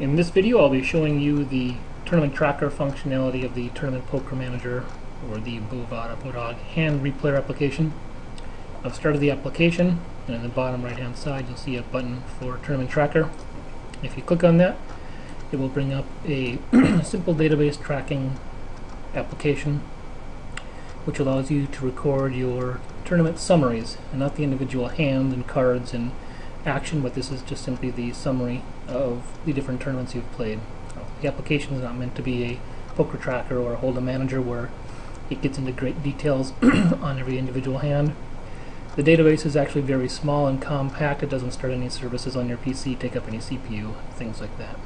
In this video I'll be showing you the tournament tracker functionality of the Tournament Poker Manager, or the Bovada Bodog hand replayer application. I've started the application, and in the bottom right hand side you'll see a button for Tournament Tracker. If you click on that, it will bring up a simple database tracking application which allows you to record your tournament summaries, and not the individual hand and cards and action, but this is just simply the summary of the different tournaments you've played. The application is not meant to be a poker tracker or a hold'em manager where it gets into great details on every individual hand. The database is actually very small and compact. It doesn't start any services on your PC, take up any CPU, things like that.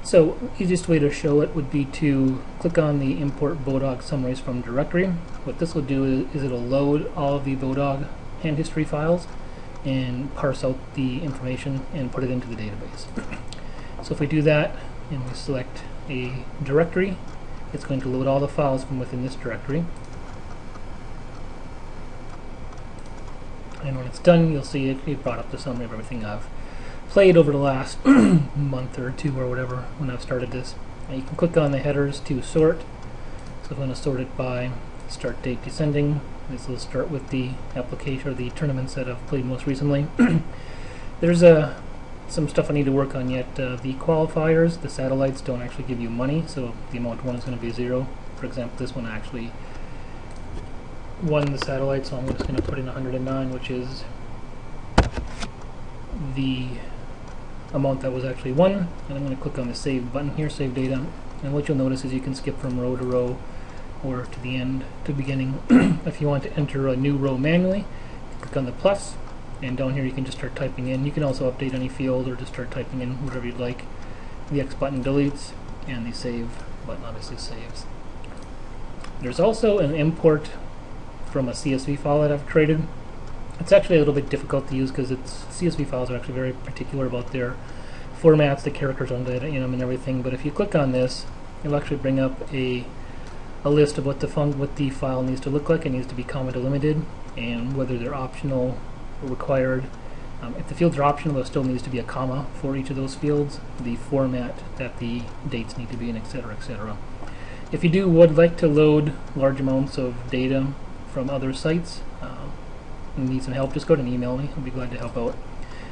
So, easiest way to show it would be to click on the Import Bodog Summaries from Directory. What this will do is it'll load all of the Bodog hand history files and parse out the information and put it into the database. So if we do that and we select a directory, it's going to load all the files from within this directory. And when it's done, you'll see it brought up the summary of everything I've played over the last month or two or whatever when I've started this. Now you can click on the headers to sort. So I'm going to sort it by start date descending. This will start with the application or the tournaments that I've played most recently. There's some stuff I need to work on yet. The qualifiers, the satellites, don't actually give you money, so the amount one is going to be 0. For example, this one actually won the satellite, so I'm just going to put in 109, which is the amount that was actually won. And I'm going to click on the save button here, save data. And what you'll notice is you can skip from row to row or to the end to beginning. If you want to enter a new row manually, click on the plus, and down here you can just start typing in. You can also update any field or just start typing in whatever you'd like. The X button deletes, and the save button obviously saves. There's also an import from a CSV file that I've created. It's actually a little bit difficult to use because CSV files are actually very particular about their formats, the characters on data in them and everything. But if you click on this, it'll actually bring up a list of what the file needs to look like. It needs to be comma delimited, and whether they're optional or required. If the fields are optional, there still needs to be a comma for each of those fields, the format that the dates need to be in, etc., etc. If you would like to load large amounts of data from other sites and need some help, just go ahead and email me. I'll be glad to help out.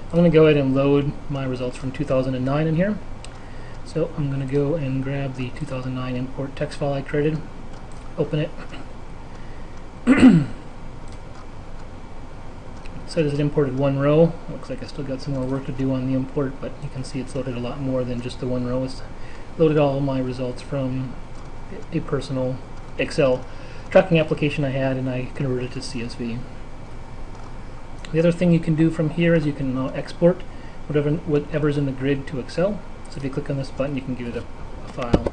I'm going to go ahead and load my results from 2009 in here. So I'm going to go and grab the 2009 import text file I created, open it. It says it imported one row. Looks like I still got some more work to do on the import, but you can see it's loaded a lot more than just the one row. It's loaded all of my results from a personal Excel tracking application I had, and I converted it to CSV. The other thing you can do from here is you can export whatever's in the grid to Excel. So if you click on this button, you can give it a file.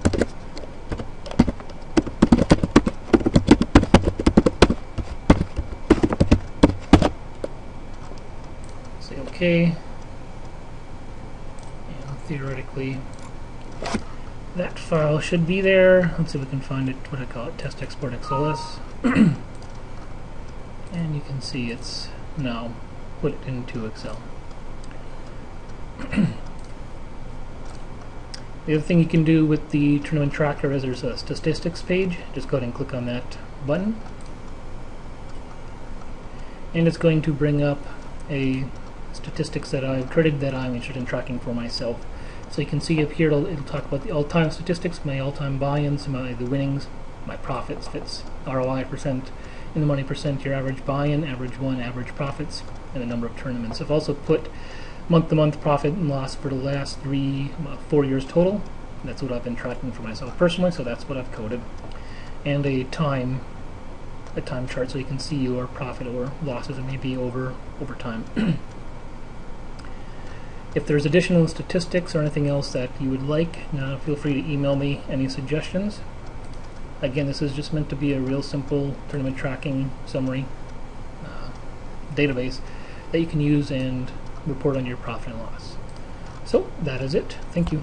Say OK, and theoretically that file should be there. Let's see if we can find it, what I call it, test export XLS. And you can see it's now put it into Excel. The other thing you can do with the tournament tracker is there's a statistics page. Just go ahead and click on that button, and it's going to bring up a statistics that I've created that I'm interested in tracking for myself. So you can see up here it'll talk about the all-time statistics, my all-time buy-ins, the winnings, my profits, if it's ROI percent, in the money percent, your average buy-in, average won, average profits, and the number of tournaments. I've also put month-to-month profit and loss for the last 4 years total. That's what I've been tracking for myself personally, so that's what I've coded. And a time chart so you can see your profit or losses it may be over time. If there's additional statistics or anything else that you would like, feel free to email me any suggestions. Again, this is just meant to be a real simple tournament tracking summary database that you can use and report on your profit and loss. So that is it. Thank you.